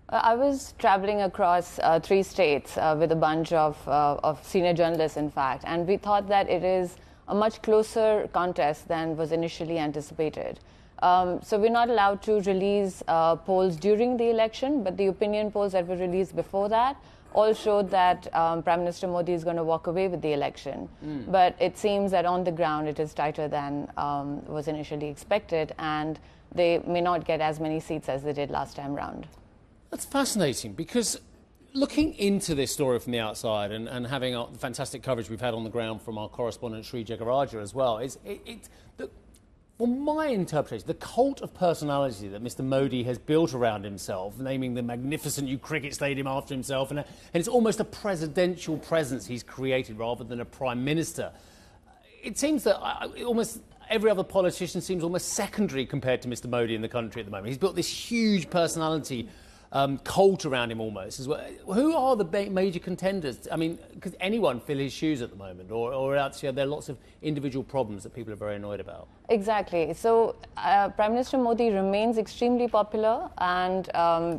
I was traveling across 3 states with a bunch of senior journalists, in fact, and we thought that it is a much closer contest than was initially anticipated. So we're not allowed to release polls during the election, but the opinion polls that were released before that all showed that Prime Minister Modi is going to walk away with the election. But it seems that on the ground it is tighter than was initially expected, and they may not get as many seats as they did last time round. That's fascinating, because looking into this story from the outside and having the fantastic coverage we've had on the ground from our correspondent Sri Jagaraja as well, from my interpretation, the cult of personality that Mr. Modi has built around himself, naming the magnificent new cricket stadium after himself, and it's almost a presidential presence he's created rather than a prime minister. It seems that almost every other politician seems almost secondary compared to Mr. Modi in the country at the moment. He's built this huge personality cult around him almost as well. Who are the major contenders? I mean, could anyone fill his shoes at the moment, or actually there are lots of individual problems that people are very annoyed about? Exactly. So Prime Minister Modi remains extremely popular, and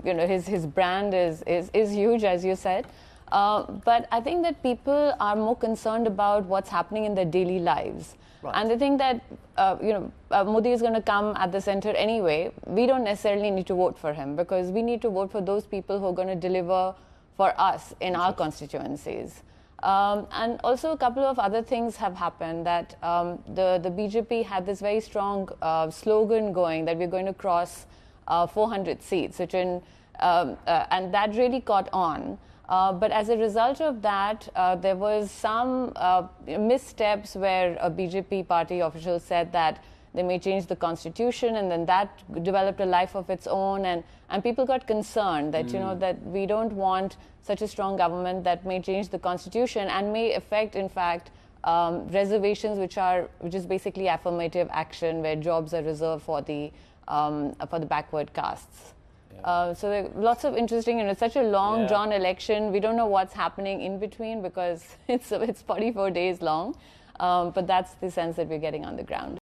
his brand is huge, as you said. But I think that people are more concerned about what's happening in their daily lives. Right. And they think that Modi is going to come at the center anyway. We don't necessarily need to vote for him, because we need to vote for those people who are going to deliver for us in our constituencies. And also a couple of other things have happened, that the BJP had this very strong slogan going that we're going to cross 400 seats, and that really caught on. But as a result of that, there was some missteps where a BJP party official said that they may change the constitution, and then that developed a life of its own, and people got concerned that that we don't want such a strong government that may change the constitution and may affect, in fact, reservations, which is basically affirmative action, where jobs are reserved for the backward castes. So there are lots of interesting, it's such a long drawn election. We don't know what's happening in between, because it's 44 days long. But that's the sense that we're getting on the ground.